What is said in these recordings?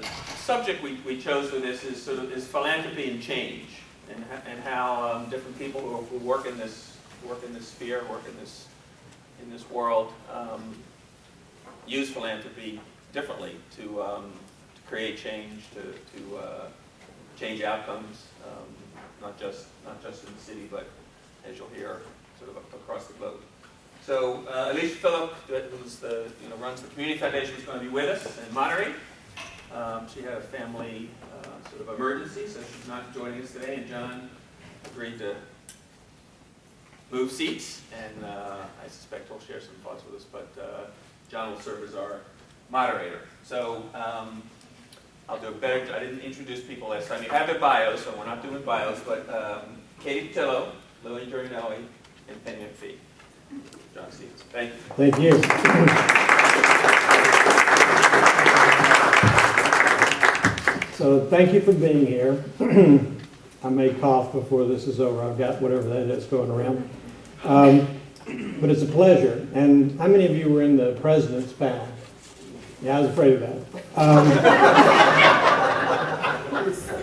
the subject we chose for this is philanthropy and change, and how different people who work in this sphere, work in this world, use philanthropy differently to create change, to change outcomes, not just in the city, but as you'll hear, sort of across the globe. So Alicia Phillip, who's runs the Community Foundation, is going to be with us and moderate. She had a family sort of emergency, so she's not joining us today. And John agreed to move seats, and I suspect he'll share some thoughts with us. But John will serve as our moderator. So I'll do a better. I didn't introduce people last time. You have their bios, so we're not doing bios. But Katie Pattillo, Lillian Giornelli, and Penelope McPhee. John Stephenson. Thank you. Thank you. So thank you for being here. I may cough before this is over. I've got whatever that is going around. But it's a pleasure. And how many of you were in the president's panel? Yeah, I was afraid of that.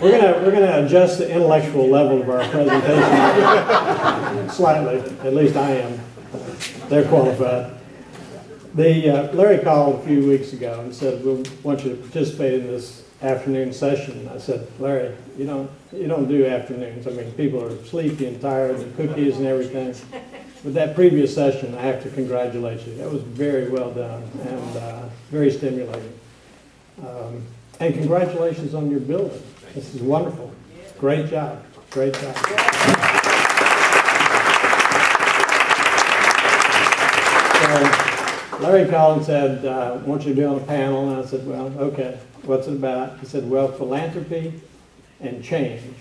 We're gonna adjust the intellectual level of our presentation slightly. At least I am. They're qualified. Larry called a few weeks ago and said, "We want you to participate in this afternoon session." I said, "Larry, you don't do afternoons. I mean, people are sleepy and tired and cookies and everything." With that previous session, I have to congratulate you. That was very well done and very stimulating. And congratulations on your building. This is wonderful. Great job. Great job. So Larry called and said, "I want you to be on a panel." And I said, "Well, okay. What's it about?" He said, "Well, philanthropy and change."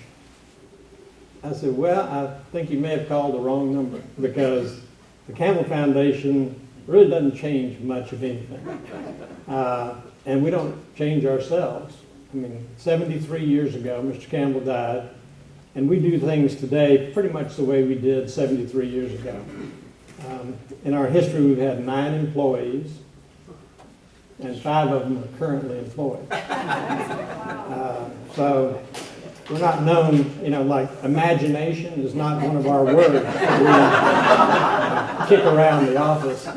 I said, "Well, I think you may have called the wrong number, because the Campbell Foundation really doesn't change much of anything. And we don't change ourselves. I mean, 73 years ago, Mr. Campbell died, and we do things today pretty much the way we did 73 years ago. In our history, we've had 9 employees, and 5 of them are currently employed. So we're not known, like imagination is not one of our words that we kick around the office.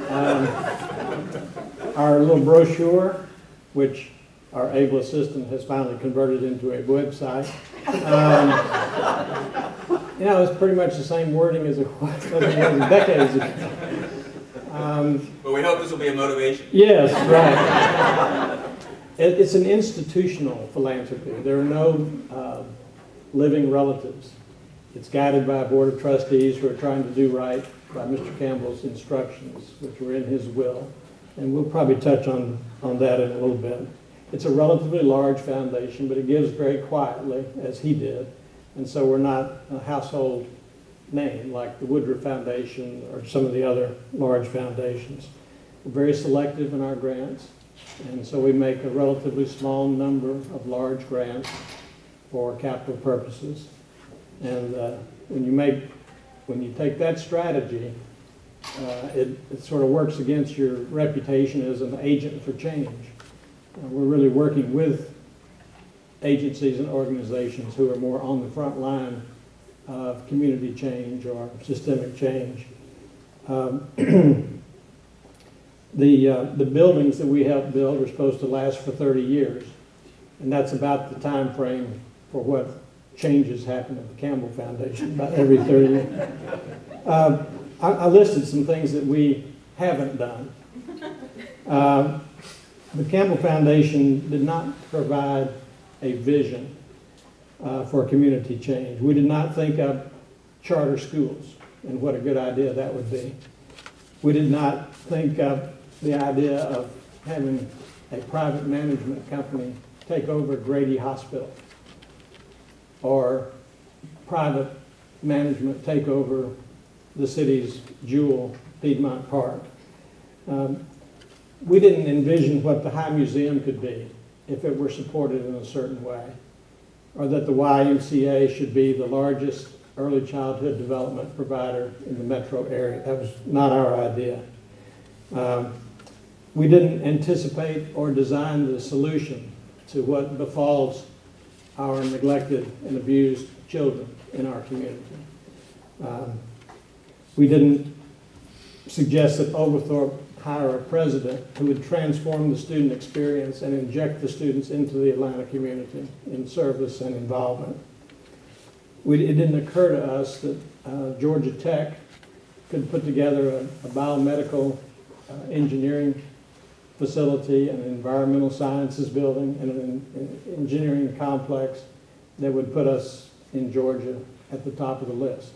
Our little brochure, which our able assistant has finally converted into a website, it's pretty much the same wording as it was decades ago. But we hope this will be a motivation. Yes, right. It's an institutional philanthropy. There are no living relatives. It's guided by a board of trustees who are trying to do right by Mr. Campbell's instructions, which were in his will. And we'll probably touch on that in a little bit. It's a relatively large foundation, but it gives very quietly, as he did. And so we're not a household name like the Woodruff Foundation or some of the other large foundations. We're very selective in our grants. And so we make a relatively small number of large grants for capital purposes. And when you take that strategy, it sort of works against your reputation as an agent for change. We're really working with agencies and organizations who are more on the front line of community change or systemic change. The buildings that we help build are supposed to last for 30 years, and that's about the time frame for what changes happen at the Campbell Foundation, about every 30 years. I listed some things that we haven't done. The Campbell Foundation did not provide a vision for community change. We did not think of charter schools and what a good idea that would be. We did not think of the idea of having a private management company take over Grady Hospital or private management take over the city's jewel, Piedmont Park. We didn't envision what the High Museum could be if it were supported in a certain way, or that the YMCA should be the largest early childhood development provider in the metro area. That was not our idea. We didn't anticipate or design the solution to what befalls our neglected and abused children in our community. We didn't suggest that Oglethorpe hire a president who would transform the student experience and inject the students into the Atlanta community in service and involvement. It didn't occur to us that Georgia Tech could put together a biomedical engineering facility, an environmental sciences building, and an engineering complex that would put us in Georgia at the top of the list.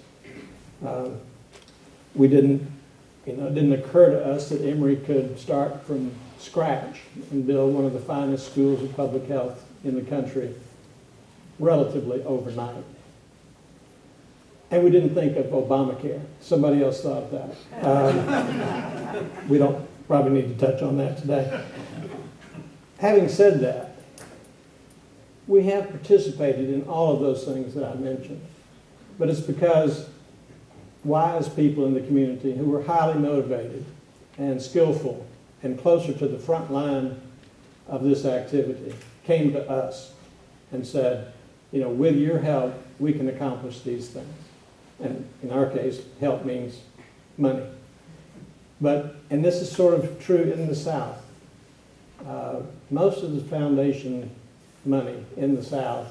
It didn't occur to us that Emory could start from scratch and build one of the finest schools of public health in the country relatively overnight. And we didn't think of Obamacare. Somebody else thought of that. We don't probably need to touch on that today. Having said that, we have participated in all of those things that I mentioned. But it's because wise people in the community who were highly motivated and skillful and closer to the front line of this activity came to us and said, with your help, we can accomplish these things. And in our case, help means money. And this is sort of true in the South. Most of the foundation money in the South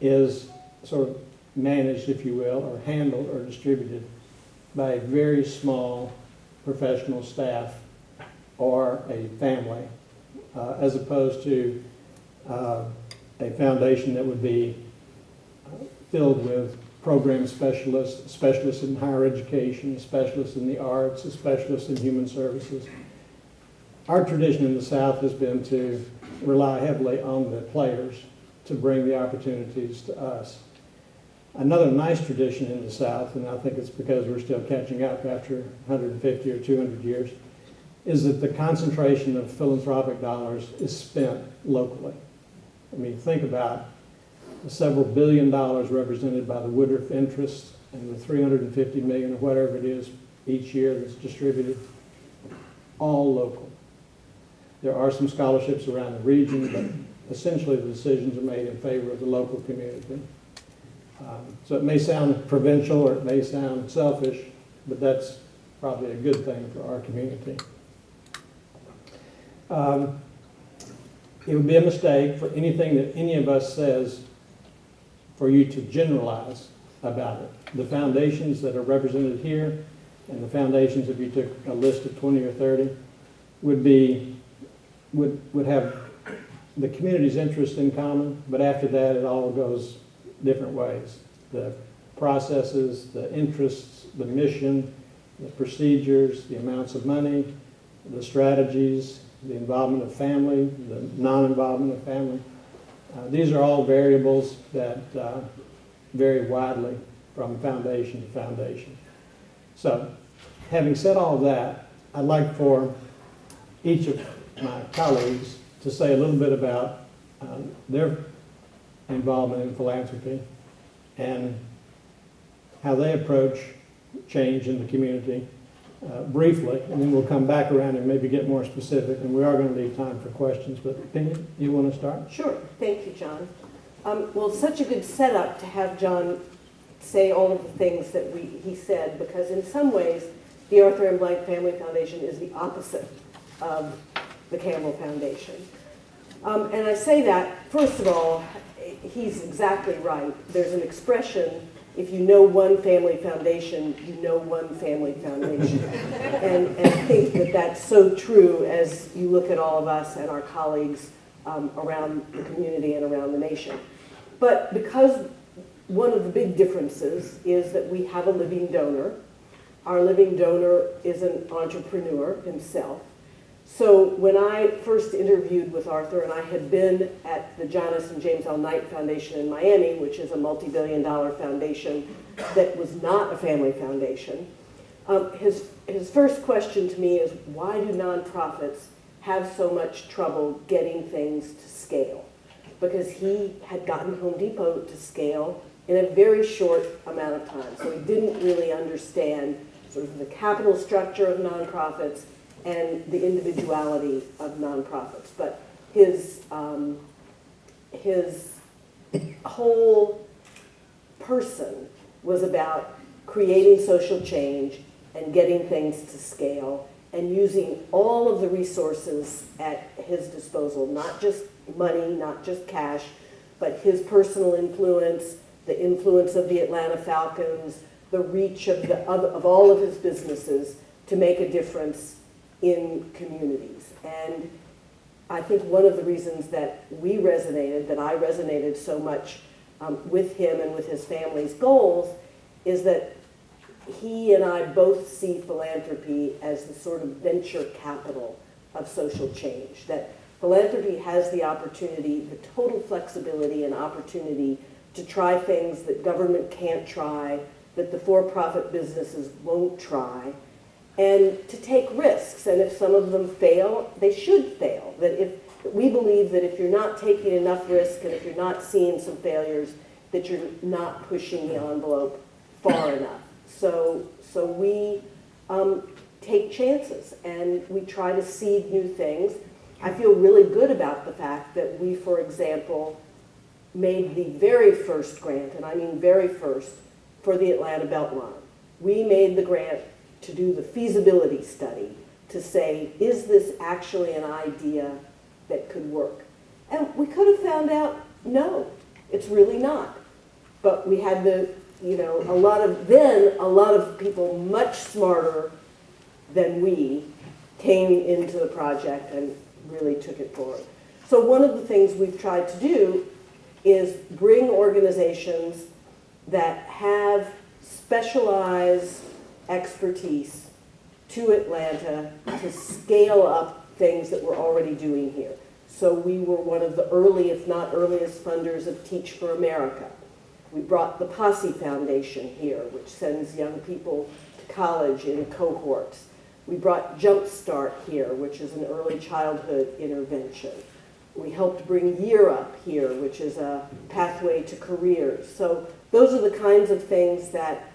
is sort of managed, if you will, or handled or distributed by a very small professional staff or a family, as opposed to a foundation that would be filled with program specialists in higher education, specialists in the arts, specialists in human services. Our tradition in the South has been to rely heavily on the players to bring the opportunities to us. Another nice tradition in the South, and I think it's because we're still catching up after 150 or 200 years, is that the concentration of philanthropic dollars is spent locally. Think about the several billion dollars represented by the Woodruff interest and the $350 million or whatever it is each year that's distributed, all local. There are some scholarships around the region, but essentially the decisions are made in favor of the local community. So it may sound provincial or it may sound selfish, but that's probably a good thing for our community. It would be a mistake for anything that any of us says for you to generalize about it. The foundations that are represented here and the foundations, if you took a list of 20 or 30, would have the community's interest in common, but after that it all goes different ways. The processes, the interests, the mission, the procedures, the amounts of money, the strategies, the involvement of family, the non-involvement of family. These are all variables that vary widely from foundation to foundation. So, having said all that, I'd like for each of my colleagues to say a little bit about their involvement in philanthropy and how they approach change in the community briefly, and then we'll come back around and maybe get more specific, and we are going to leave time for questions. But Penny, you want to start? Sure. Thank you, John. Well, such a good setup to have John say all of the things that he said, because in some ways, the Arthur M. Blank Family Foundation is the opposite of the Campbell Foundation. And I say that, first of all, he's exactly right. There's an expression, if you know one family foundation, you know one family foundation. and I think that that's so true as you look at all of us and our colleagues around the community and around the nation. But because one of the big differences is that we have a living donor. Our living donor is an entrepreneur himself. So when I first interviewed with Arthur, and I had been at the Jonas and James L. Knight Foundation in Miami, which is a multi-billion-dollar foundation that was not a family foundation, his first question to me is, why do nonprofits have so much trouble getting things to scale? Because he had gotten Home Depot to scale in a very short amount of time. So he didn't really understand sort of the capital structure of nonprofits and the individuality of nonprofits. But his his whole person was about creating social change and getting things to scale and using all of the resources at his disposal, not just money, not just cash, but his personal influence, the influence of the Atlanta Falcons, the reach of all of his businesses to make a difference in communities. And I think one of the reasons that I resonated so much with him and with his family's goals is that he and I both see philanthropy as the sort of venture capital of social change, that philanthropy has the opportunity, the total flexibility and opportunity to try things that government can't try, that the for-profit businesses won't try, and to take risks. And if some of them fail, they should fail. That we believe that if you're not taking enough risk and if you're not seeing some failures, that you're not pushing the envelope far enough. So we take chances and we try to seed new things. I feel really good about the fact that we, for example, made the very first grant, and I mean very first, for the Atlanta Beltline. We made the grant to do the feasibility study to say, is this actually an idea that could work? And we could have found out, no, it's really not. But we had a lot of people much smarter than we came into the project and really took it forward. So one of the things we've tried to do is bring organizations that have specialized expertise to Atlanta to scale up things that we're already doing here. So we were one of the early, if not earliest, funders of Teach for America. We brought the Posse Foundation here, which sends young people to college in cohorts. We brought Jumpstart here, which is an early childhood intervention. We helped bring Year Up here, which is a pathway to careers. So those are the kinds of things that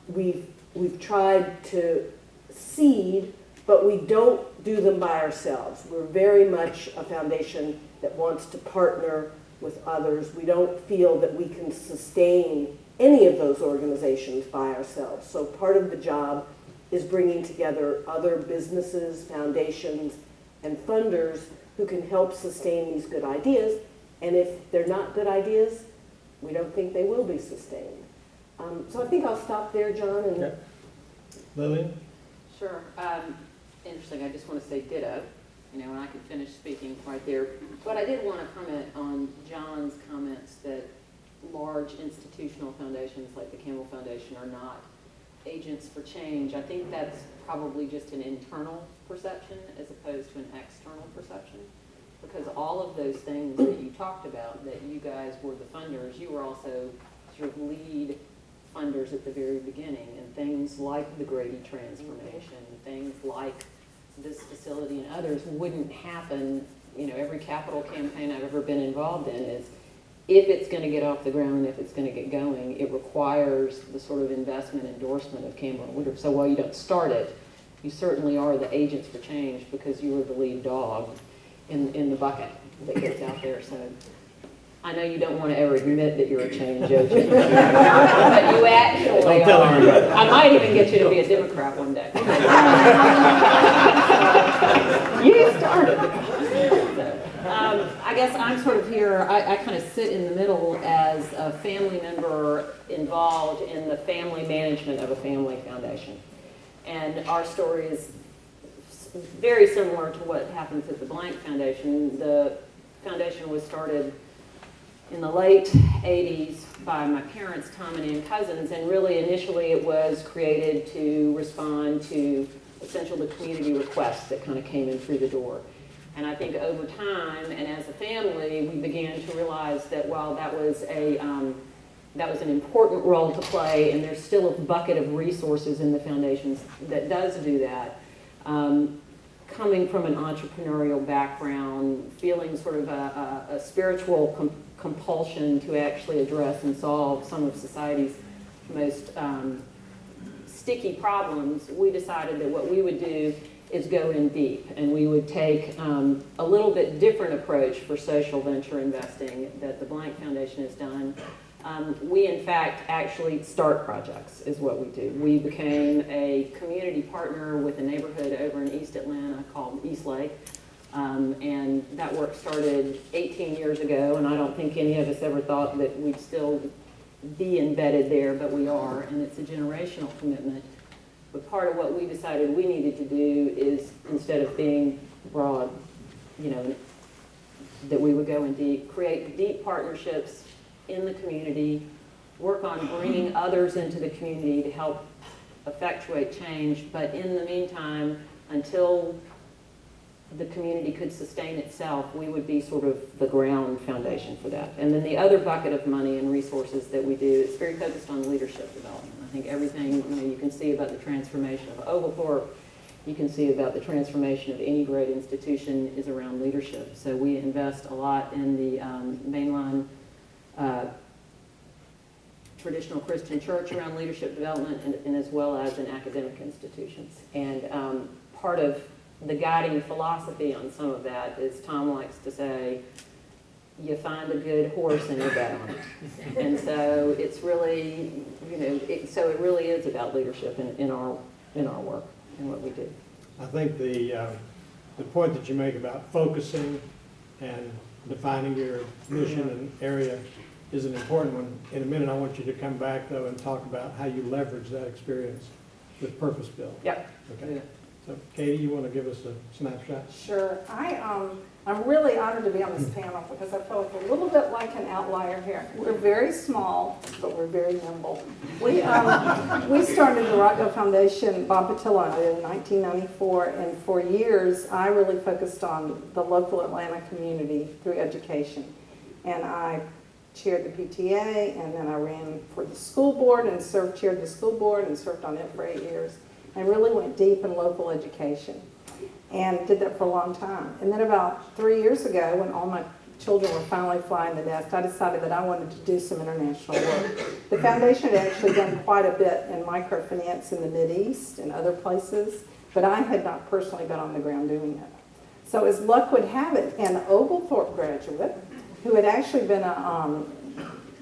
we've tried to seed, but we don't do them by ourselves. We're very much a foundation that wants to partner with others. We don't feel that we can sustain any of those organizations by ourselves. So part of the job is bringing together other businesses, foundations, and funders who can help sustain these good ideas. And if they're not good ideas, we don't think they will be sustained. So I think I'll stop there, John. And okay. Lillian? Sure. Interesting. I just want to say ditto, and I could finish speaking right there. But I did want to comment on John's comments that large institutional foundations like the Campbell Foundation are not agents for change. I think that's probably just an internal perception as opposed to an external perception, because all of those things that you talked about, that you guys were the funders, you were also sort of lead funders at the very beginning, and things like the Grady transformation, things like this facility and others wouldn't happen. Every capital campaign I've ever been involved in is, if it's going to get off the ground and if it's going to get going, it requires the sort of investment endorsement of Campbell and Woodruff. So while you don't start it, you certainly are the agents for change because you are the lead dog in the bucket that gets out there. So I know you don't want to ever admit that you're a change agent, but you actually are. I might even get you to be a Democrat one day. You started. I guess I'm sort of here, I kind of sit in the middle as a family member involved in the family management of a family foundation. And our story is very similar to what happens at the Blank Foundation. The foundation was started in the late 80s by my parents, Tom and Ann Cousins, and really initially it was created to respond to essentially the community requests that kind of came in through the door. And I think over time, and as a family, we began to realize that while that was an important role to play, and there's still a bucket of resources in the foundations that does do that, coming from an entrepreneurial background, feeling sort of a spiritual compulsion to actually address and solve some of society's most sticky problems, we decided that what we would do is go in deep. And we would take a little bit different approach for social venture investing that the Blank Foundation has done. We, in fact, actually start projects is what we do. We became a community partner with a neighborhood over in East Atlanta called East Lake. And that work started 18 years ago, and I don't think any of us ever thought that we'd still be embedded there, but we are, and it's a generational commitment. But part of what we decided we needed to do is, instead of being broad, that we would go in deep, create deep partnerships in the community, work on bringing others into the community to help effectuate change, but in the meantime, until the community could sustain itself, we would be sort of the ground foundation for that. And then the other bucket of money and resources that we do is very focused on leadership development. I think everything you can see about the transformation of Oglethorpe, you can see about the transformation of any great institution is around leadership. So we invest a lot in the mainline traditional Christian church around leadership development and as well as in academic institutions. And part of the guiding philosophy on some of that is Tom likes to say, you find a good horse and you bet on it. And so it's really, so it really is about leadership in our work and what we do. I think the point that you make about focusing and defining your mission and area is an important one. In a minute, I want you to come back, though, and talk about how you leverage that experience with Purpose Build. Yep. Okay. So, Katie, you want to give us a snapshot? Sure. I'm really honored to be on this panel because I feel like a little bit like an outlier here. We're very small, but we're very nimble. We started the Rockdale Foundation, Bob Pattillo and I did in 1994, and for years I really focused on the local Atlanta community through education. And I chaired the PTA, and then I ran for the school board and chaired the school board and served on it for 8 years. And really went deep in local education and did that for a long time. And then about 3 years ago, when all my children were finally flying the nest, I decided that I wanted to do some international work. The foundation had actually done quite a bit in microfinance in the Mideast and other places, but I had not personally been on the ground doing it. So as luck would have it, an Oglethorpe graduate who had actually been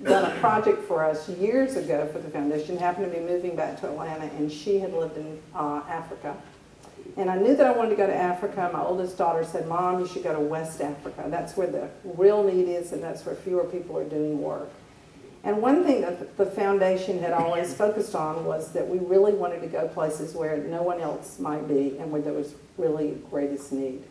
done a project for us years ago for the foundation, happened to be moving back to Atlanta, and she had lived in Africa. And I knew that I wanted to go to Africa. My oldest daughter said, Mom, you should go to West Africa. That's where the real need is, and that's where fewer people are doing work. And one thing that the foundation had always focused on was that we really wanted to go places where no one else might be and where there was really greatest need.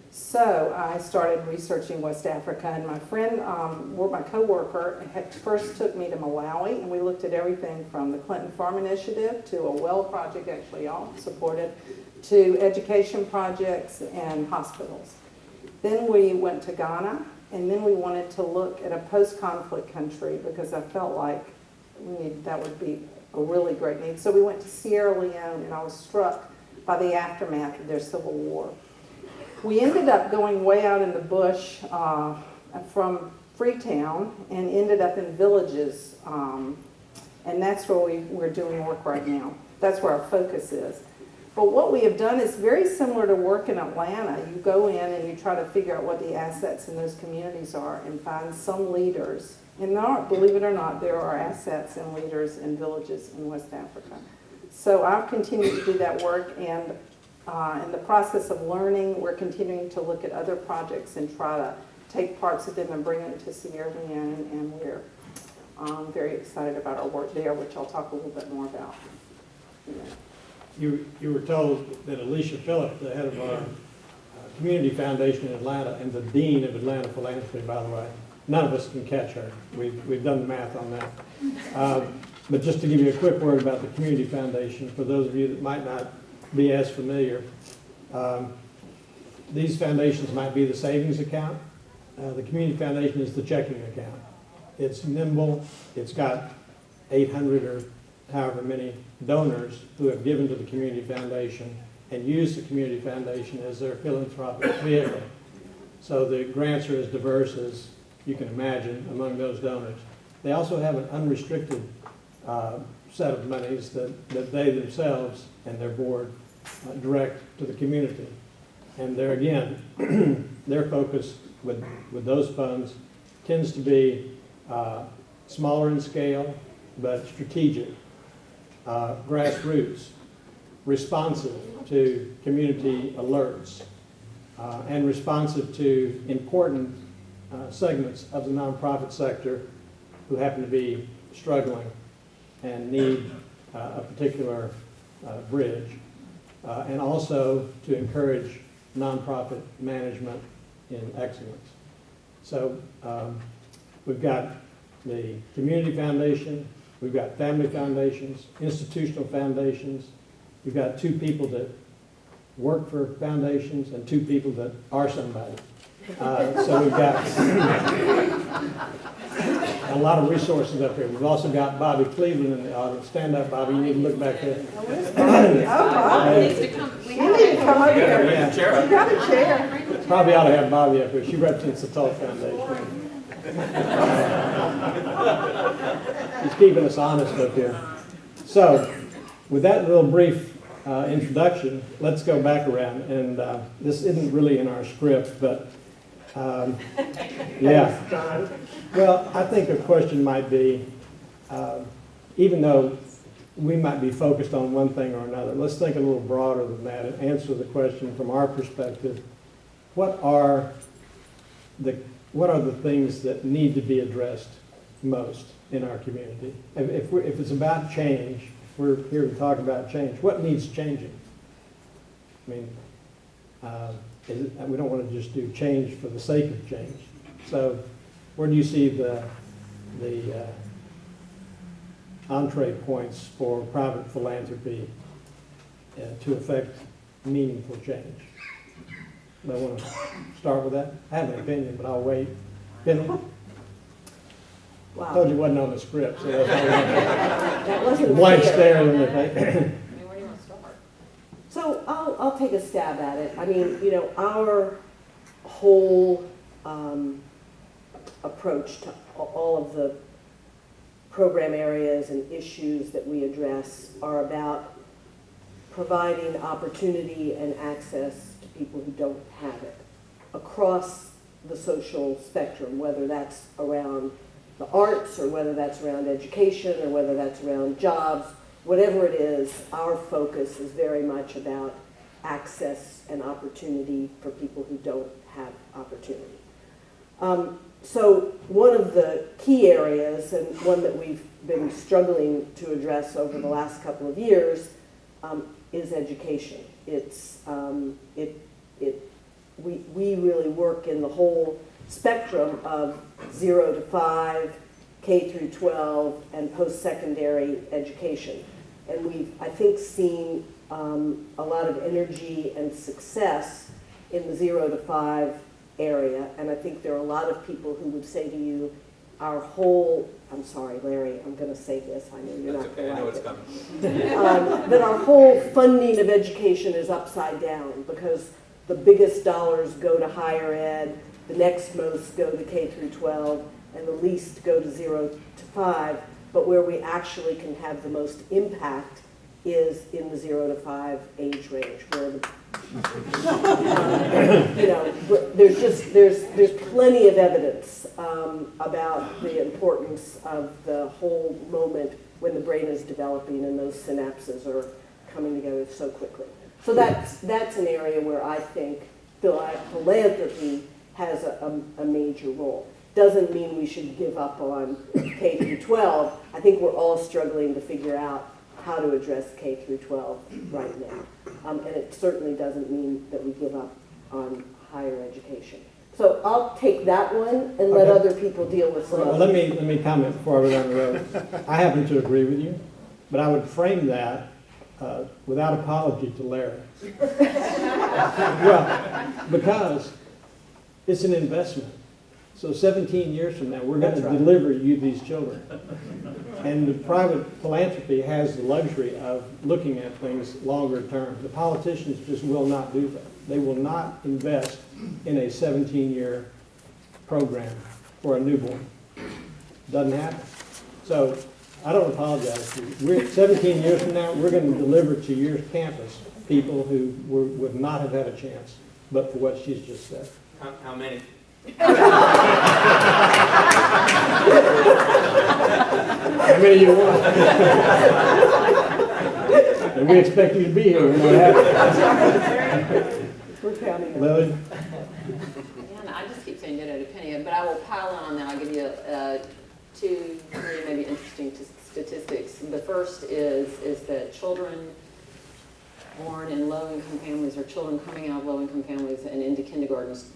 So I started researching West Africa, and my friend, my co-worker, first took me to Malawi, and we looked at everything from the Clinton Farm Initiative to a well project, actually y'all supported, to education projects and hospitals. Then we went to Ghana, and then we wanted to look at a post-conflict country because I felt like that would be a really great need. So we went to Sierra Leone, and I was struck by the aftermath of their civil war. We ended up going way out in the bush from Freetown and ended up in villages, and that's where we're doing work right now. That's where our focus is. But what we have done is very similar to work in Atlanta. You go in and you try to figure out what the assets in those communities are and find some leaders. And believe it or not, there are assets and leaders in villages in West Africa. So I've continued to do that work, and in the process of learning, we're continuing to look at other projects and try to take parts of them and bring them to Sierra Leone, and we're very excited about our work there, which I'll talk a little bit more about. You were told that Alicia Phillip, the head of our community foundation in Atlanta and the dean of Atlanta Philanthropy, by the way, none of us can catch her. We've done the math on that. But just to give you a quick word about the community foundation, for those of you that might not be as familiar, these foundations might be the savings account. The community foundation is the checking account. It's nimble. It's got 800 or however many donors who have given to the community foundation and use the community foundation as their philanthropic vehicle. So the grants are as diverse as you can imagine among those donors. They also have an unrestricted set of monies that they themselves and their board direct to the community. And there again, their focus with those funds tends to be smaller in scale, but strategic, grassroots, responsive to community alerts, and responsive to important segments of the nonprofit sector who happen to be struggling and need a particular bridge, and also to encourage nonprofit management in excellence. So we've got the Community Foundation, we've got family foundations, institutional foundations, we've got 2 people that work for foundations and 2 people that are somebody. So we've got a lot of resources up here. We've also got Bobby Cleveland in the audience. Stand up, Bobby. You need to look back there. Oh, Needs to come. you need to come over here. Yeah. You got a chair. Probably ought to have Bobby up here. She represents the Tull Foundation. He's keeping us honest up here. So, with that little brief introduction, let's go back around. And this isn't really in our script, but yeah. Well, I think a question might be, even though we might be focused on one thing or another, let's think a little broader than that and answer the question from our perspective. What are the things that need to be addressed most in our community? If it's about change, if we're here to talk about change, what needs changing? I mean, we don't want to just do change for the sake of change. So where do you see the entree points for private philanthropy to affect meaningful change? I want to start with that. I have an opinion, but I'll wait. Penny? Wow. Told you it wasn't on the script, so that's That wasn't blank fair. stare in the face. I mean, where do you want to start? So I'll take a stab at it. I mean, you know, our whole approach to all of the program areas and issues that we address are about providing opportunity and access to people who don't have it across the social spectrum, whether that's around the arts or whether that's around education or whether that's around jobs. Whatever it is, our focus is very much about access and opportunity for people who don't have opportunity. So one of the key areas, and one that we've been struggling to address over the last couple of years, is education. We really work in the whole spectrum of 0 to 5, K through 12, and post-secondary education. And we've, I think, seen a lot of energy and success in the 0 to 5 area. And I think there are a lot of people who would say to you, our whole, I'm sorry, Larry, I'm going to say this. I know you're not going to like it. That our whole funding of education is upside down because the biggest dollars go to higher ed, the next most go to K through 12, and the least go to 0 to 5. But where we actually can have the most impact is in the 0 to 5 age range, where the, you know, there's plenty of evidence about the importance of the whole moment when the brain is developing and those synapses are coming together so quickly. So that's an area where I think philanthropy has a major role. Doesn't mean we should give up on K through 12. I think we're all struggling to figure out how to address K through 12 right now. And it certainly doesn't mean that we give up on higher education. So I'll take that one and let other people deal with some Well, other. let me comment before I go down the road. I happen to agree with you, but I would frame that without apology to Larry. Well, because it's an investment. So 17 years from now, we're going to deliver you these children. And the private philanthropy has the luxury of looking at things longer term. The politicians just will not do that. They will not invest in a 17-year program for a newborn. Doesn't happen. So I don't apologize to you. We're 17 years from now, we're going to deliver to your campus people who would not have had a chance, but for what she's just said. How many? How many you want? And we expect you to be here when that happens. We're counting on it. Lillian? Yeah, I just keep saying ditto to Penny, but I will pile on that. I'll give you two, three maybe interesting statistics. The first is that children born in low-income families or children coming out of low-income families and into kindergartens,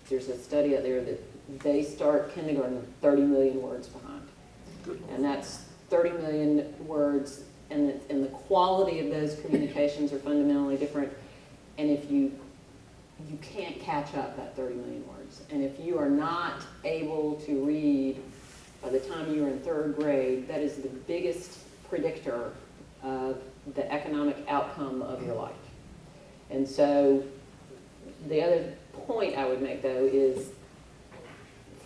there's a study out there that they start kindergarten 30 million words behind. And that's 30 million words, and the quality of those communications are fundamentally different. And if you can't catch up that 30 million words. And if you are not able to read by the time you're in third grade, that is the biggest predictor of the economic outcome of your life. And so the other point I would make, though, is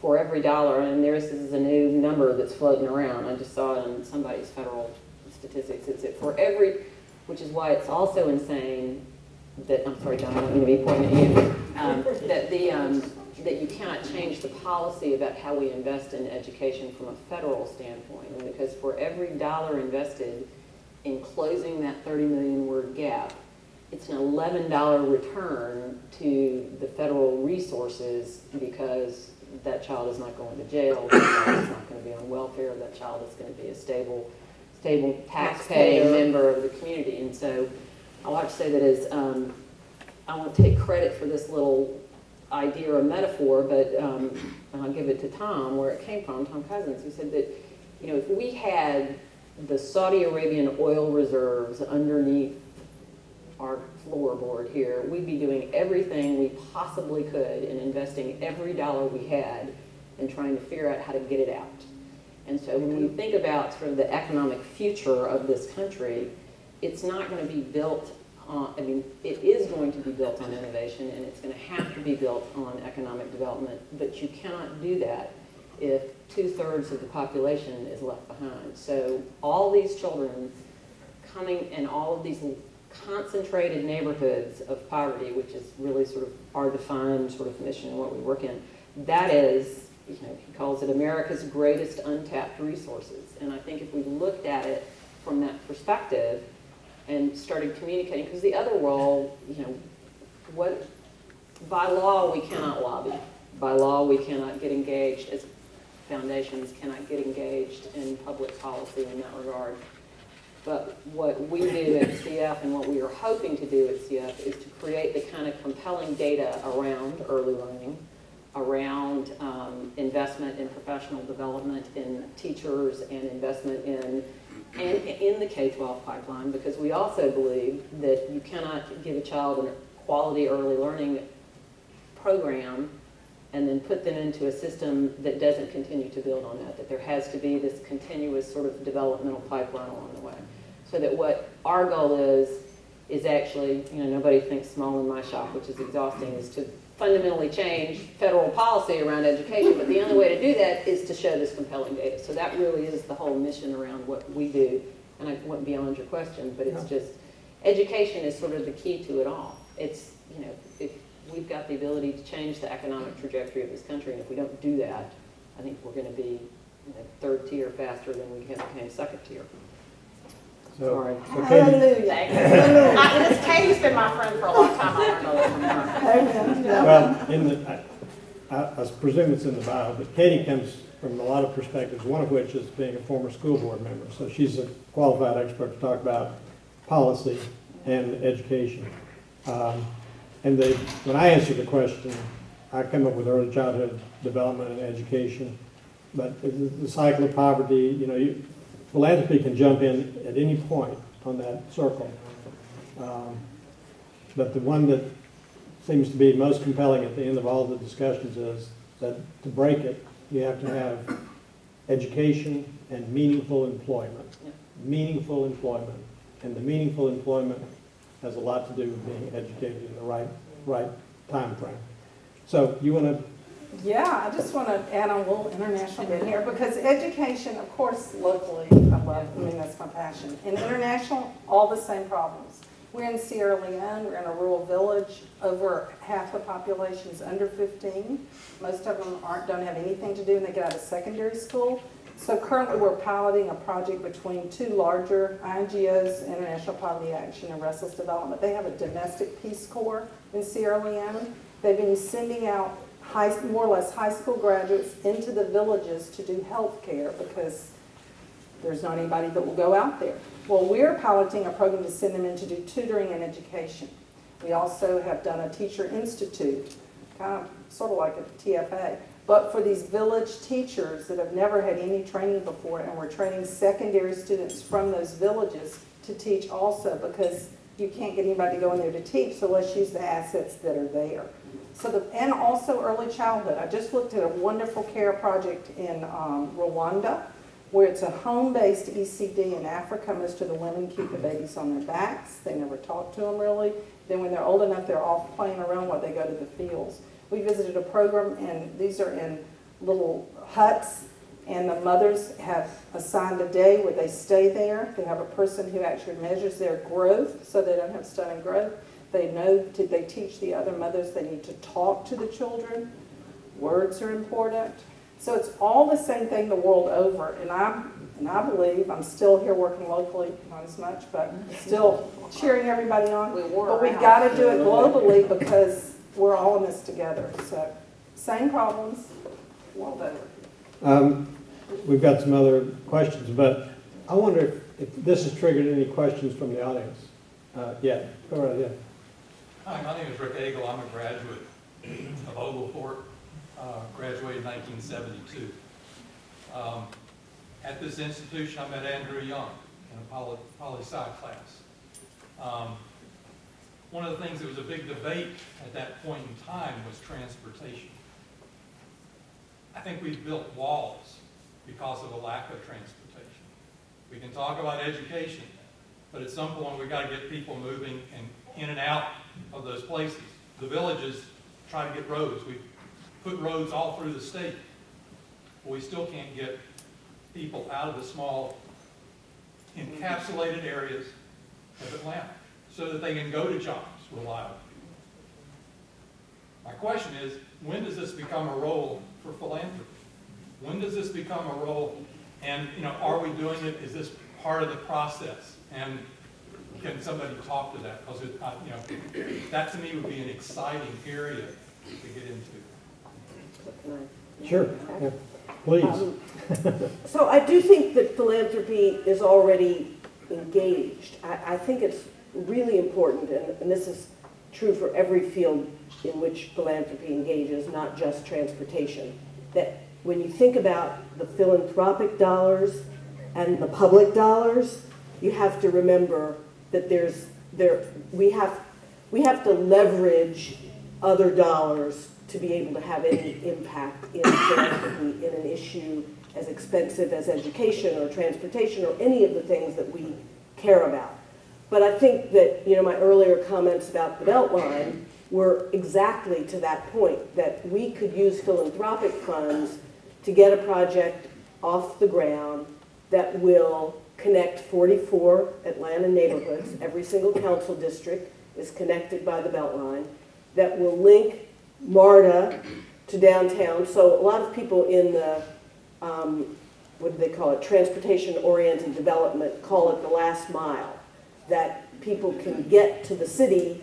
for every dollar, and this is a new number that's floating around. I just saw it on somebody's federal statistics. It's for every, which is why it's also insane that, I'm sorry, John, I don't mean to be pointing at you, that you cannot change the policy about how we invest in education from a federal standpoint. And because for every dollar invested in closing that 30 million word gap, it's an $11 return to the federal resources, because that child is not going to jail, that child is not going to be on welfare, that child is going to be a stable tax-paying member of the community. And so I'll have to say that as I won't take credit for this little idea or metaphor, but I'll give it to Tom, where it came from, Tom Cousins, who said that, if we had the Saudi Arabian oil reserves underneath our floorboard here, we'd be doing everything we possibly could and investing every dollar we had and trying to figure out how to get it out. And so when we think about sort of the economic future of this country, it's not going to be built on, it is going to be built on innovation, and it's going to have to be built on economic development, but you cannot do that if 2/3 of the population is left behind. So all these children coming in all of these concentrated neighborhoods of poverty, which is really sort of our defined sort of mission and what we work in, that is, he calls it America's greatest untapped resources. And I think if we looked at it from that perspective and started communicating, because the other world, by law we cannot lobby. By law we cannot get engaged, as foundations cannot get engaged in public policy in that regard. But what we do at CF and what we are hoping to do at CF is to create the kind of compelling data around early learning, around investment in professional development in teachers, and investment in the K-12 pipeline, because we also believe that you cannot give a child a quality early learning program and then put them into a system that doesn't continue to build on that there has to be this continuous sort of developmental pipeline along the way. So that what our goal is actually, nobody thinks small in my shop, which is exhausting, is to fundamentally change federal policy around education, but the only way to do that is to show this compelling data. So that really is the whole mission around what we do, and I went beyond your question, but it's just, education is sort of the key to it all. It's, if we've got the ability to change the economic trajectory of this country, and if we don't do that, I think we're going to be third tier faster than we became second tier. Sorry. Hallelujah. Katie's been my friend for a long time. I don't know that from her. Well, I presume it's in the bio, but Katie comes from a lot of perspectives, one of which is being a former school board member. So she's a qualified expert to talk about policy and education. When I answer the question, I come up with early childhood development and education. But the cycle of poverty, philanthropy can jump in at any point on that circle. But the one that seems to be most compelling at the end of all the discussions is that to break it, you have to have education and meaningful employment. Meaningful employment. And the meaningful employment has a lot to do with being educated in the right time frame. So you want to Yeah, I just want to add on a little international bit here because education, of course, locally, that's my passion. And international, all the same problems. We're in Sierra Leone, we're in a rural village, over half the population is under 15. Most of them don't have anything to do when they get out of secondary school. So currently we're piloting a project between two larger INGOs, International Poverty Action and Restless Development. They have a domestic Peace Corps in Sierra Leone. They've been sending out more or less high school graduates into the villages to do health care because there's not anybody that will go out there. Well, we're piloting a program to send them in to do tutoring and education. We also have done a teacher institute, sort of like a TFA, but for these village teachers that have never had any training before, and we're training secondary students from those villages to teach also because you can't get anybody to go in there to teach, so let's use the assets that are there. And also early childhood. I just looked at a wonderful care project in Rwanda, where it's a home-based ECD in Africa. Most of the women keep the babies on their backs. They never talk to them really. Then when they're old enough, they're off playing around while they go to the fields. We visited a program, and these are in little huts, and the mothers have assigned a day where they stay there. They have a person who actually measures their growth so they don't have stunted growth. They teach the other mothers they need to talk to the children. Words are important. So it's all the same thing the world over. And I believe, I'm still here working locally, not as much, but still cheering everybody on. But we've got to do it globally because we're all in this together. So same problems, world over. We've got some other questions, but I wonder if this has triggered any questions from the audience. Yeah, go right ahead. Hi, my name is Rick Agel. I'm a graduate of Oglethorpe, graduated in 1972. At this institution, I met Andrew Young in a poli-sci class. One of the things that was a big debate at that point in time was transportation. I think we've built walls because of a lack of transportation. We can talk about education, but at some point we've got to get people moving and in and out of those places. The villages try to get roads. We put roads all through the state, but we still can't get people out of the small encapsulated areas of Atlanta so that they can go to jobs reliably. My question is, when does this become a role for philanthropy? When does this become a role, and are we doing it? Is this part of the process? And can somebody talk to that? Because that to me would be an exciting area to get into. Sure, yeah. Please. So I do think that philanthropy is already engaged. I think it's really important, and this is true for every field in which philanthropy engages, not just transportation, that when you think about the philanthropic dollars and the public dollars, you have to remember that we have to leverage other dollars to be able to have any impact in philanthropy in an issue as expensive as education or transportation or any of the things that we care about. But I think that my earlier comments about the Beltline were exactly to that point, that we could use philanthropic funds to get a project off the ground that will connect 44 Atlanta neighborhoods. Every single council district is connected by the Beltline, that will link MARTA to downtown. So a lot of people in the, what do they call it, transportation-oriented development call it the last mile, that people can get to the city,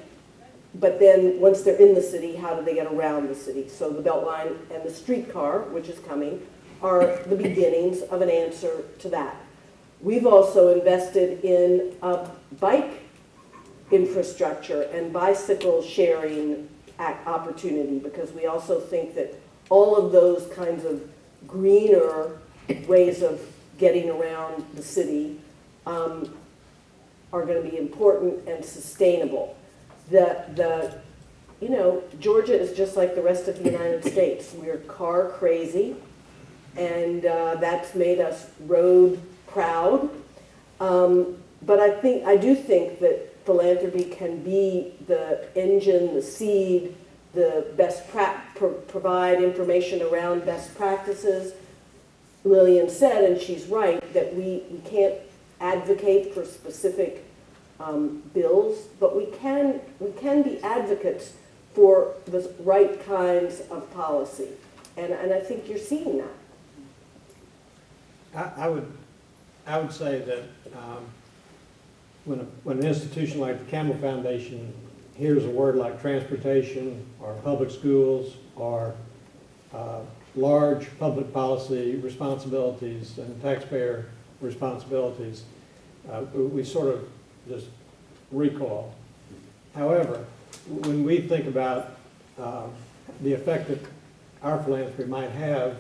but then once they're in the city, how do they get around the city? So the Beltline and the streetcar, which is coming, are the beginnings of an answer to that. We've also invested in a bike infrastructure and bicycle sharing opportunity, because we also think that all of those kinds of greener ways of getting around the city are going to be important and sustainable. Georgia is just like the rest of the United States. We're car crazy, and that's made us road proud. But I do think that philanthropy can be the engine, the seed, the provide information around best practices. Lillian said, and she's right, that we can't advocate for specific bills, but we can be advocates for the right kinds of policy. And I think you're seeing that. I would say that when an institution like the Campbell Foundation hears a word like transportation or public schools or large public policy responsibilities and taxpayer responsibilities, we sort of just recoil. However, when we think about the effect that our philanthropy might have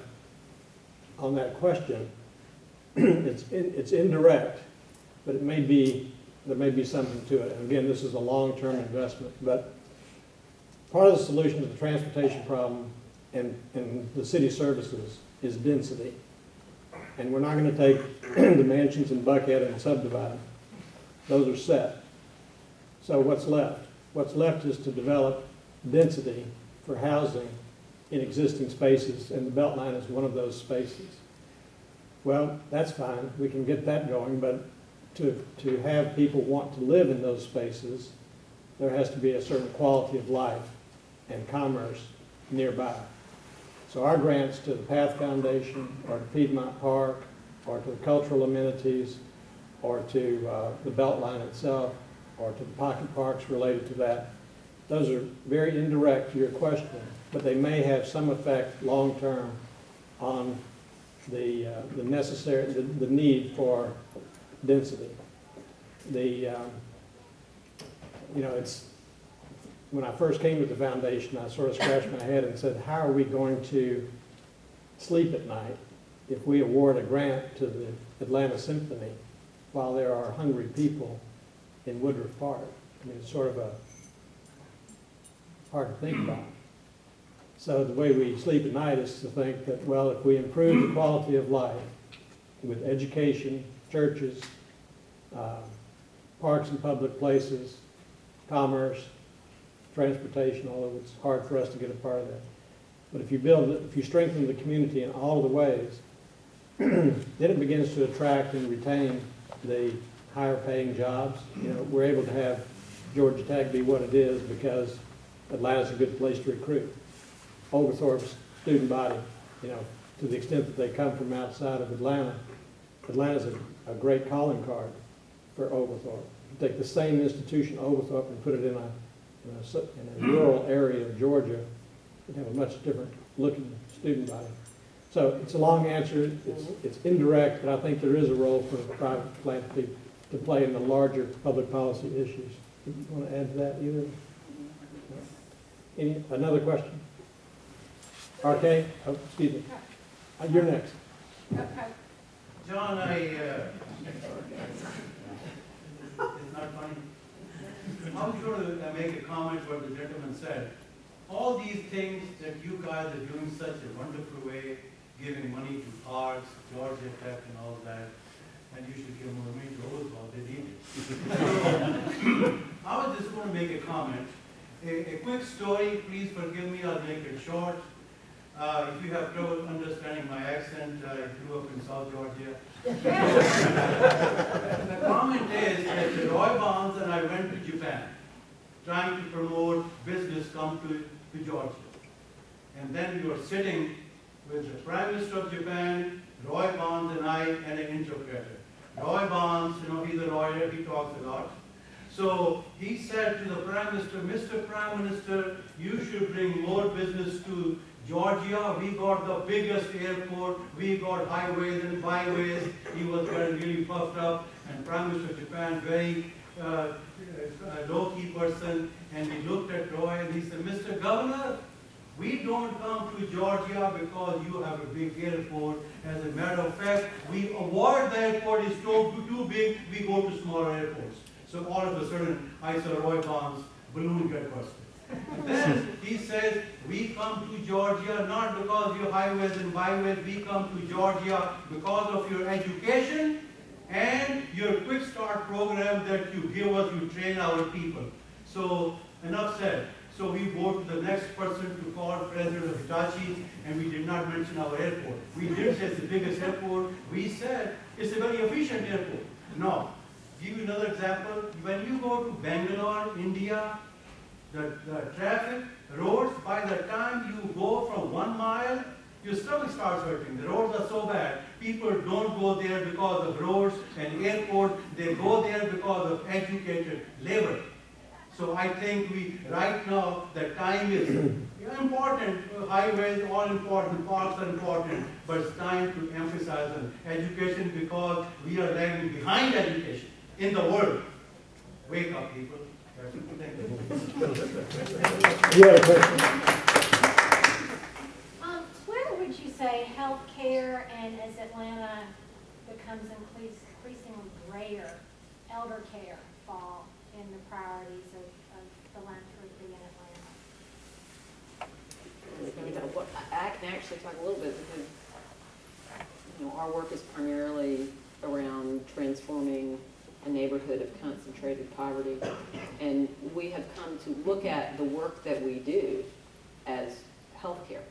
on that question, it's indirect, but there may be something to it. And again, this is a long-term investment. But part of the solution to the transportation problem and the city services is density. And we're not going to take the mansions in Buckhead and subdivide them. Those are set. So what's left? What's left is to develop density for housing in existing spaces, and the Beltline is one of those spaces. Well, that's fine. We can get that going, but to have people want to live in those spaces, there has to be a certain quality of life and commerce nearby. So our grants to the Path Foundation or to Piedmont Park or to the cultural amenities or to the Beltline itself or to the pocket parks related to that, those are very indirect to your question, but they may have some effect long-term on the need for density. It's when I first came to the foundation, I sort of scratched my head and said, how are we going to sleep at night if we award a grant to the Atlanta Symphony while there are hungry people in Woodruff Park? I mean, it's sort of hard to think about. So the way we sleep at night is to think that, well, if we improve the quality of life with education, churches, parks and public places, commerce, transportation, although it's hard for us to get a part of that. But if you strengthen the community in all of the ways, then it begins to attract and retain the higher paying jobs. We're able to have Georgia Tech be what it is because Atlanta's a good place to recruit. Oglethorpe's student body, to the extent that they come from outside of Atlanta, Atlanta's a great calling card for Oglethorpe. You take the same institution, Oglethorpe, and put it in a rural area of Georgia, you'd have a much different looking student body. So it's a long answer, it's indirect, but I think there is a role for private philanthropy to play in the larger public policy issues. You want to add to that either? Another question? RK? Oh, excuse me. You're next. John, it's not funny. I was going to make a comment what the gentleman said. All these things that you guys are doing such a wonderful way, giving money to parks, Georgia Tech and all that, and you should give more money to Oglethorpe, they need it. I was just going to make a comment. A quick story, please forgive me, I'll make it short. If you have trouble understanding my accent, I grew up in South Georgia. The comment is that Roy Barnes and I went to Japan, trying to promote business come to Georgia. And then we were sitting with the Prime Minister of Japan, Roy Barnes and I, and an interpreter. Roy Barnes, he's a lawyer, he talks a lot. So he said to the Prime Minister, Mr. Prime Minister, you should bring more business to Georgia. We got the biggest airport, we got highways and byways. He was getting really puffed up, and Prime Minister of Japan, very low-key person, and he looked at Roy and he said, Mr. Governor, we don't come to Georgia because you have a big airport. As a matter of fact, we avoid the airport, it's too big, we go to smaller airports. So all of a sudden, I saw Roy Barnes' balloon get busted. Then he says, we come to Georgia not because your highways and byways, we come to Georgia because of your education and your quick start program that you give us, you train our people. So enough said. So we go to the next person to call president of Hitachi, and we did not mention our airport. We didn't say it's the biggest airport. We said it's a very efficient airport. No. Give you another example. When you go to Bangalore, India, the traffic, roads, by the time you go from 1 mile, your stomach starts hurting. The roads are so bad. People don't go there because of roads and airport. They go there because of educated labor. So I think right now, the time is important. Highways are all important, parks are important, but it's time to emphasize on education because we are lagging behind education in the world. Wake up, people. Thank you. You had a question? Where would you say healthcare and as Atlanta becomes increasingly greater, elder care fall in the priorities of philanthropy in Atlanta? I can actually talk a little bit because, our work is primarily around transforming a neighborhood of concentrated poverty. And we have come to look at the work that we do as healthcare.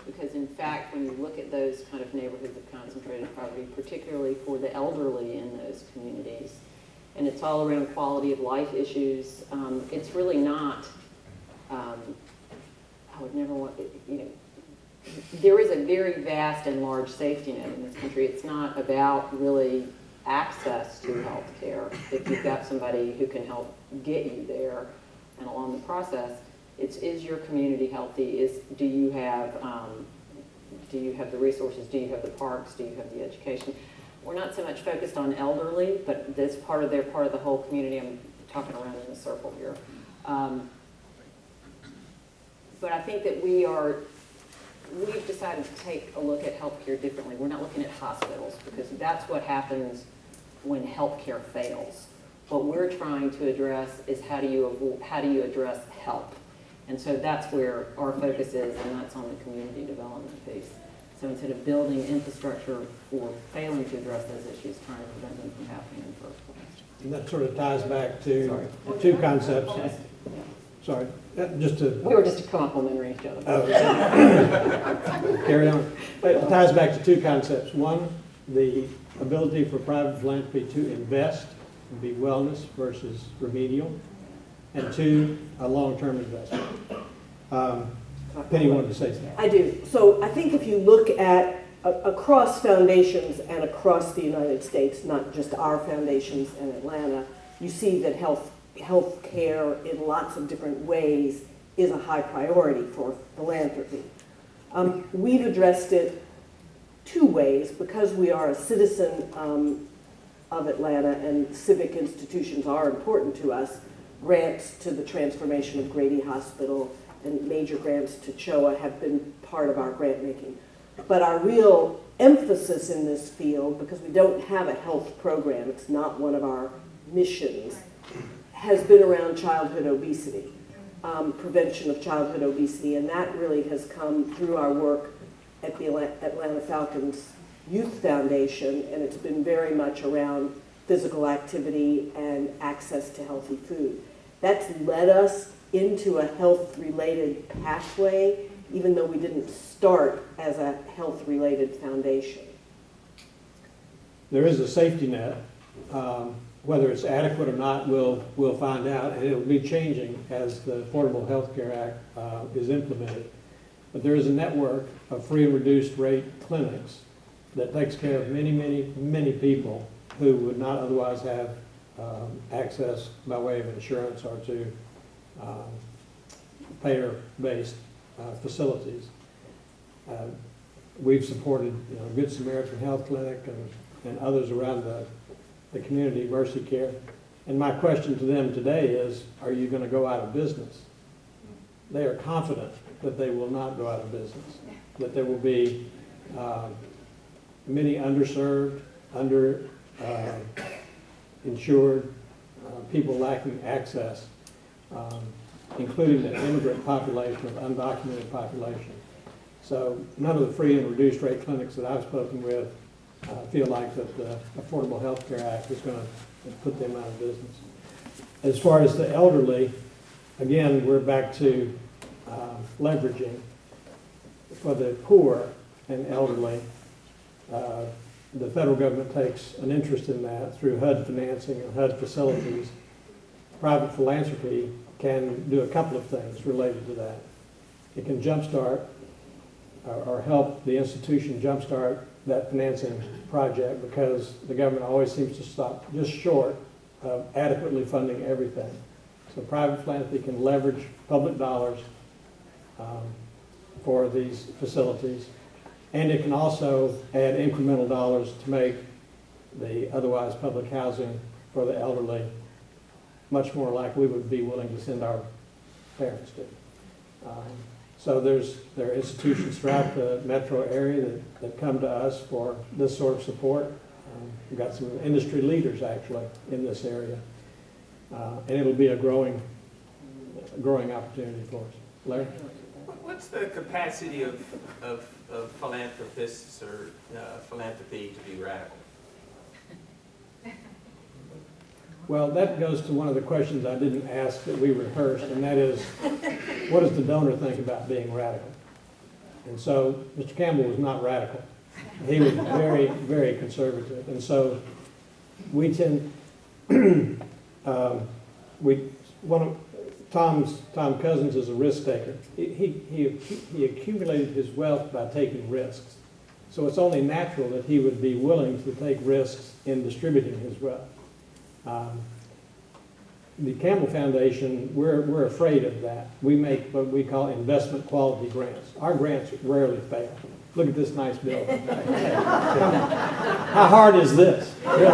Because in fact, when you look at those kind of neighborhoods of concentrated poverty, particularly for the elderly in those communities, and it's all around quality of life issues, it's really not, I would never want, there is a very vast and large safety net in this country. It's not about really access to health care. If you've got somebody who can help get you there and along the process, is your community healthy? Do you have the resources? Do you have the parks? Do you have the education? We're not so much focused on elderly, but they're part of the whole community. I'm talking around in a circle here. But I think that we've decided to take a look at healthcare differently. We're not looking at hospitals because that's what happens when healthcare fails. What we're trying to address is how do you address health? And so that's where our focus is, and that's on the community development piece. So instead of building infrastructure for failing to address those issues, trying to prevent them from happening in the first place. And that sort of ties back to the two concepts. Sorry, just to... We were just complimenting each other. Carry on. It ties back to two concepts. One, the ability for private philanthropy to invest and be wellness versus remedial. And two, a long-term investment. Penny wanted to say something. I do. So I think if you look at across foundations and across the United States, not just our foundations in Atlanta, you see that health care in lots of different ways is a high priority for philanthropy. We've addressed it two ways because we are a citizen of Atlanta and civic institutions are important to us. Grants to the transformation of Grady Hospital and major grants to CHOA have been part of our grant making. But our real emphasis in this field, because we don't have a health program, it's not one of our missions, has been around childhood obesity, prevention of childhood obesity, and that really has come through our work at the Atlanta Falcons Youth Foundation, and it's been very much around physical activity and access to healthy food. That's led us into a health-related pathway, even though we didn't start as a health-related foundation. There is a safety net. Whether it's adequate or not, we'll find out, and it'll be changing as the Affordable Health Care Act is implemented. But there is a network of free and reduced rate clinics that takes care of many, many, many people who would not otherwise have access by way of insurance or to payer-based facilities. We've supported Good Samaritan Health Clinic and others around the community, Mercy Care. And my question to them today is, are you going to go out of business? They are confident that they will not go out of business, that there will be many underserved, insured people lacking access, including the immigrant population, of undocumented population. So none of the free and reduced rate clinics that I've spoken with feel like that the Affordable Health Care Act is going to put them out of business. As far as the elderly, again, we're back to leveraging. For the poor and elderly, the federal government takes an interest in that through HUD financing and HUD facilities. Private philanthropy can do a couple of things related to that. It can jumpstart or help the institution jumpstart that financing project, because the government always seems to stop just short of adequately funding everything. So private philanthropy can leverage public dollars for these facilities, and it can also add incremental dollars to make the otherwise public housing for the elderly much more like we would be willing to send our parents to. So there are institutions throughout the metro area that come to us for this sort of support. We've got some industry leaders actually in this area, and it'll be a growing opportunity for us. Larry? What's the capacity of philanthropists or philanthropy to be radical? Well, that goes to one of the questions I didn't ask that we rehearsed, and that is, what does the donor think about being radical? And so Mr. Campbell was not radical. He was very, very conservative. And so we tend, Tom Cousins is a risk taker. He accumulated his wealth by taking risks. So it's only natural that he would be willing to take risks in distributing his wealth. The Campbell Foundation, we're afraid of that. We make what we call investment quality grants. Our grants rarely fail. Look at this nice building. How hard is this? Really?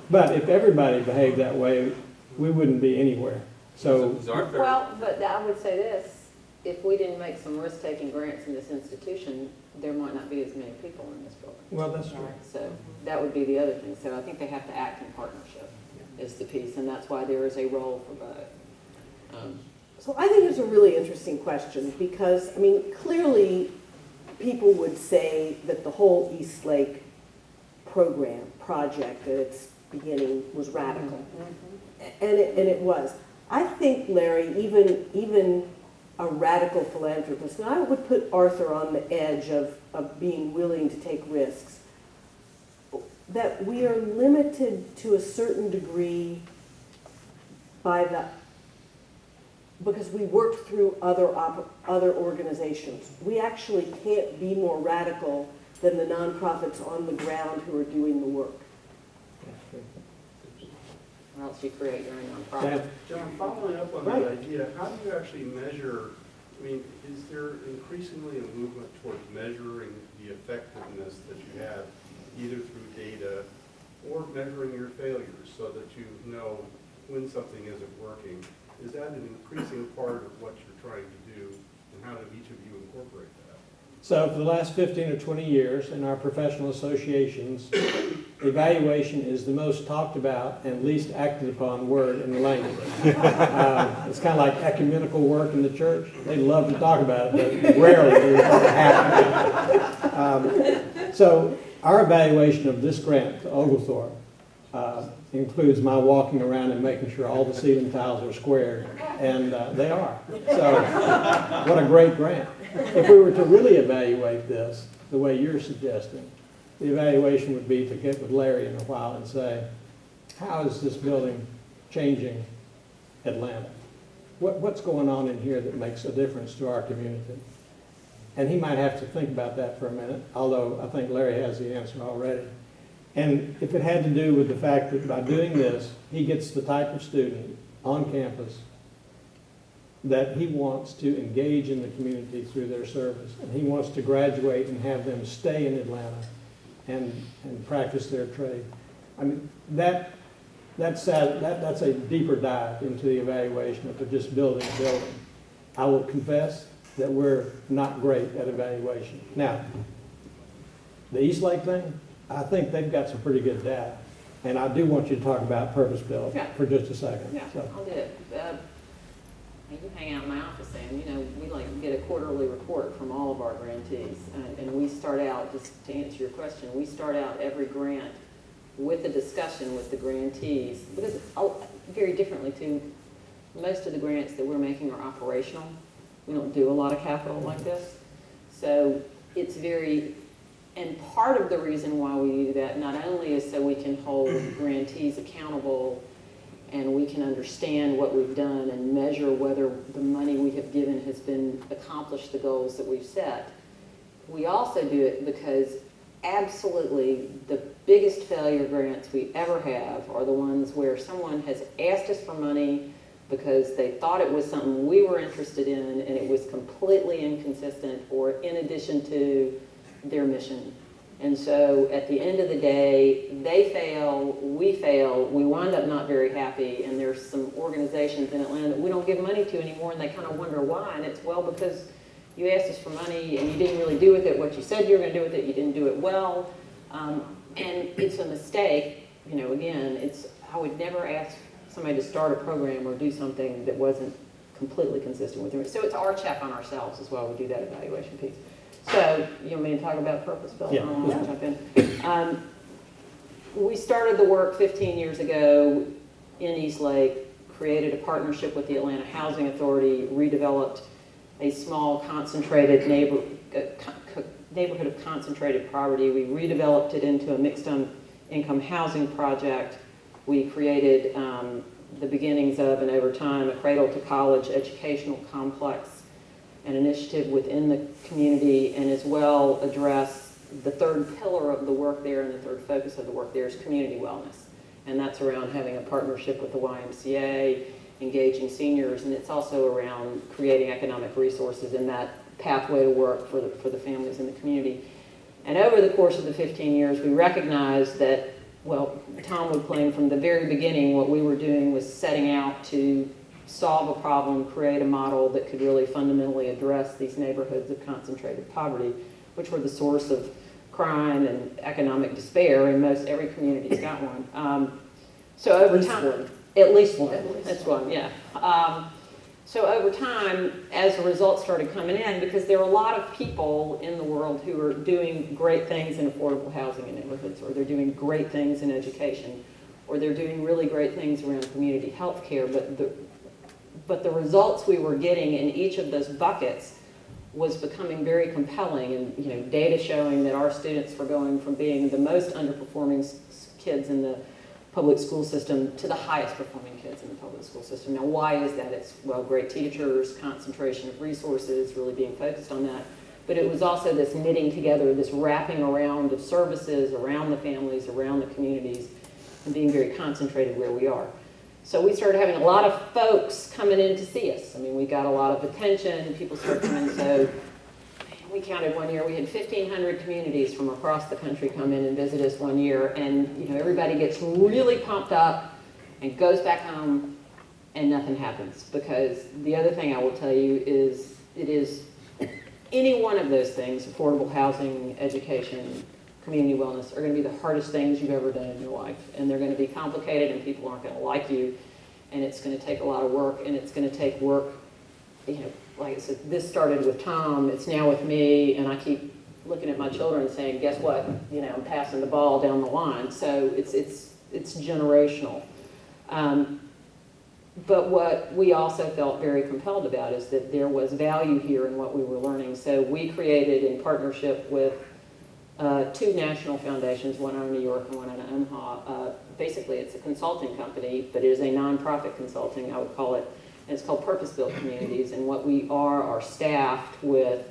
But if everybody behaved that way, we wouldn't be anywhere. So, well, but I would say this, if we didn't make some risk-taking grants in this institution, there might not be as many people in this building. well, that's true. So that would be the other thing. So I think they have to act in partnership is the piece, and that's why there is a role for both. So I think it's a really interesting question because, I mean, clearly people would say that the whole East Lake project at its beginning was radical. And it was. I think, Larry, even a radical philanthropist, and I would put Arthur on the edge of being willing to take risks, that we are limited to a certain degree because we work through other organizations. We actually can't be more radical than the nonprofits on the ground who are doing the work. Or else you create your own nonprofit. John, following up on that idea, how do you actually measure, I mean, is there increasingly a movement towards measuring the effectiveness that you have, either through data or measuring your failures so that you know when something isn't working? Is that an increasing part of what you're trying to do, and how do each of you incorporate that? So for the last 15 or 20 years in our professional associations, evaluation is the most talked about and least acted upon word in the language. It's kind of like ecumenical work in the church. They love to talk about it, but rarely does it happen. So our evaluation of this grant to Oglethorpe includes my walking around and making sure all the ceiling tiles are squared, and they are. So what a great grant. If we were to really evaluate this the way you're suggesting, the evaluation would be to get with Larry in a while and say, how is this building changing Atlanta? What's going on in here that makes a difference to our community? And he might have to think about that for a minute, although I think Larry has the answer already. And if it had to do with the fact that by doing this, he gets the type of student on campus that he wants to engage in the community through their service. And he wants to graduate and have them stay in Atlanta and practice their trade. I mean, that's a deeper dive into the evaluation of just building a building. I will confess that we're not great at evaluation. Now, the East Lake thing, I think they've got some pretty good data. And I do want you to talk about purpose-built for just a second. Yeah, So. I'll do it. You hang out in my office and, we get a quarterly report from all of our grantees. And we start out, just to answer your question, we start out every grant with a discussion with the grantees, because it's very differently to most of the grants that we're making are operational. We don't do a lot of capital like this. So it's very, and part of the reason why we do that not only is so we can hold grantees accountable and we can understand what we've done and measure whether the money we have given has been accomplished the goals that we've set. We also do it because absolutely the biggest failure grants we ever have are the ones where someone has asked us for money because they thought it was something we were interested in and it was completely inconsistent or in addition to their mission. And so at the end of the day, they fail, we wind up not very happy, and there's some organizations in Atlanta that we don't give money to anymore, and they kind of wonder why, and it's, well, because you asked us for money and you didn't really do with it what you said you were going to do with it, you didn't do it well, and it's a mistake. You know, again, I would never ask somebody to start a program or do something that wasn't completely consistent with it. So it's our check on ourselves as well. We do that evaluation piece. So, you want me to talk about purpose, Bill? Yeah. Jump in. We started the work 15 years ago in Eastlake, created a partnership with the Atlanta Housing Authority, redeveloped a small concentrated neighborhood of concentrated poverty. We redeveloped it into a mixed income housing project. We created the beginnings of, and over time, a cradle to college educational complex, an initiative within the community, and as well address the third pillar of the work there and the third focus of the work there is community wellness. And that's around having a partnership with the YMCA, engaging seniors, and it's also around creating economic resources in that pathway to work for the families in the community. And over the course of the 15 years, we recognized that, well, Tom would claim from the very beginning what we were doing was setting out to solve a problem, create a model that could really fundamentally address these neighborhoods of concentrated poverty, which were the source of crime and economic despair, and most every community's got one. So over time, at least one. That's one, yeah. So over time, as the results started coming in, because there are a lot of people in the world who are doing great things in affordable housing in neighborhoods, or they're doing great things in education, or they're doing really great things around community health care, but the results we were getting in each of those buckets was becoming very compelling, and data showing that our students were going from being the most underperforming kids in the public school system to the highest performing kids in the public school system. Now, why is that? It's, well, great teachers, concentration of resources, really being focused on that. But it was also this knitting together, this wrapping around of services around the families, around the communities, and being very concentrated where we are. So we started having a lot of folks coming in to see us. I mean, we got a lot of attention, people started coming. So we counted one year, we had 1,500 communities from across the country come in and visit us one year. And everybody gets really pumped up and goes back home and nothing happens. Because the other thing I will tell you is it is any one of those things, affordable housing, education, community wellness, are going to be the hardest things you've ever done in your life. And they're going to be complicated, and people aren't going to like you. And it's going to take a lot of work, and it's going to take work. Like I said, this started with Tom, it's now with me, and I keep looking at my children and saying, guess what? I'm passing the ball down the line. So it's generational. But what we also felt very compelled about is that there was value here in what we were learning. So we created, in partnership with two national foundations, one out of New York and one out of Omaha. Basically, it's a consulting company, but it is a nonprofit consulting, I would call it. And it's called Purpose-Built Communities. And what we are staffed with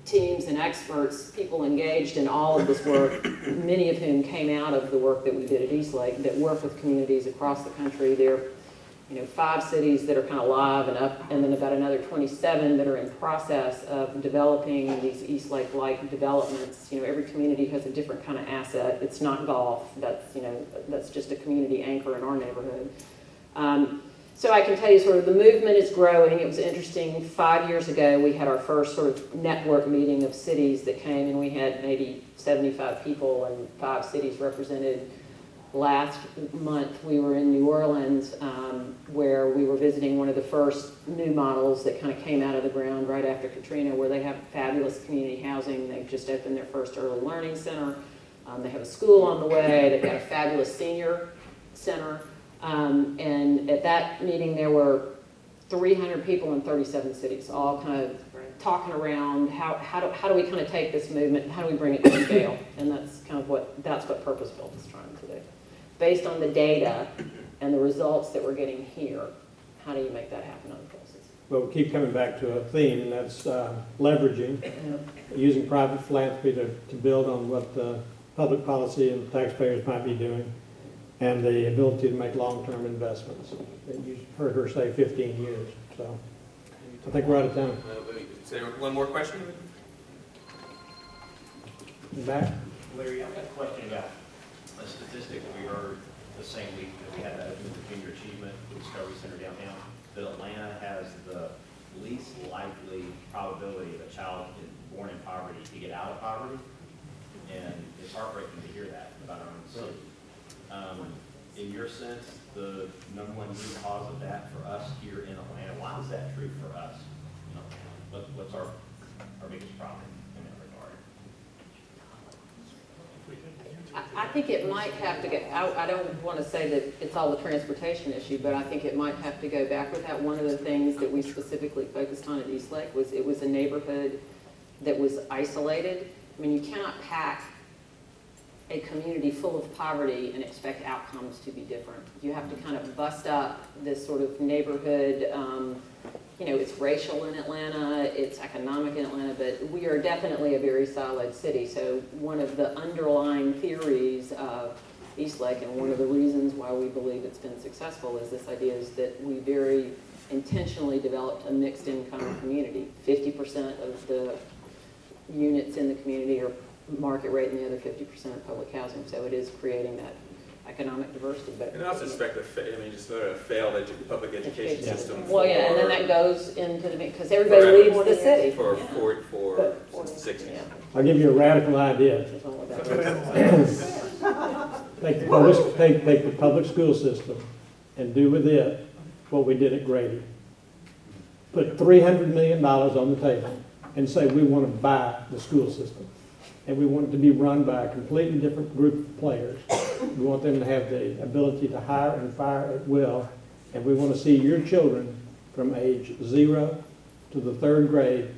teams and experts, people engaged in all of this work, many of whom came out of the work that we did at Eastlake, that work with communities across the country. There are 5 cities that are kind of live and up, and then about another 27 that are in process of developing these Eastlake-like developments. Every community has a different kind of asset. It's not golf. That's just a community anchor in our neighborhood. So I can tell you sort of the movement is growing. It was interesting, 5 years ago we had our first sort of network meeting of cities that came, and we had maybe 75 people and 5 cities represented. Last month we were in New Orleans where we were visiting one of the first new models that kind of came out of the ground right after Katrina, where they have fabulous community housing. They've just opened their first early learning center. They have a school on the way. They've got a fabulous senior center. And at that meeting, there were 300 people in 37 cities, all kind of talking around how do we kind of take this movement, how do we bring it to scale? And that's kind of what Purpose Built is trying to do. Based on the data and the results that we're getting here, how do you make that happen other places? Well, we keep coming back to a theme, and that's leveraging, using private philanthropy to build on what the public policy and taxpayers might be doing, and the ability to make long-term investments. And you heard her say 15 years, so I think we're out of time. Is there one more question? Back? Larry, I've got a question about a statistic we heard the same week that we had that open junior achievement Discovery Center downtown, that Atlanta has the least likely probability of a child born in poverty to get out of poverty. And it's heartbreaking to hear that about our own city. In your sense, the number one root cause of that for us here in Atlanta, why is that true for us? You know, what's our biggest problem in that regard? I think it might have to get, I don't want to say that it's all the transportation issue, but I think it might have to go back with that. One of the things that we specifically focused on at Eastlake was it was a neighborhood that was isolated. I mean, you cannot pack a community full of poverty and expect outcomes to be different. You have to kind of bust up this sort of neighborhood, you know, it's racial in Atlanta, it's economic in Atlanta, but we are definitely a very solid city. So one of the underlying theories of Eastlake, and one of the reasons why we believe it's been successful, is this idea is that we very intentionally developed a mixed income community. 50% of the units in the community are market rate and the other 50% are public housing. So it is creating that economic diversity. But And I also suspect just a failed public education system. Well, yeah, and then that goes into the, because everybody leaves the city. For since the 60s. Yeah. I'll give you a radical idea. It's all about Take the public school system and do with it what we did at Grady. Put $300 million on the table and say we want to buy the school system. And we want it to be run by a completely different group of players. We want them to have the ability to hire and fire at will. And we want to see your children from age 0 to the 3rd grade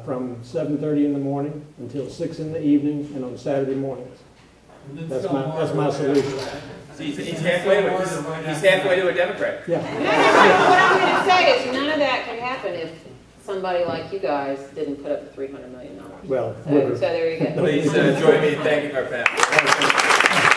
from 7:30 in the morning until 6 in the evening and on Saturday mornings. That's my solution. He's halfway to a Democrat. Yeah. What I'm going to say is none of that could happen if somebody like you guys didn't put up the $300 million. Well, So there you go. Please join me in thanking our panel.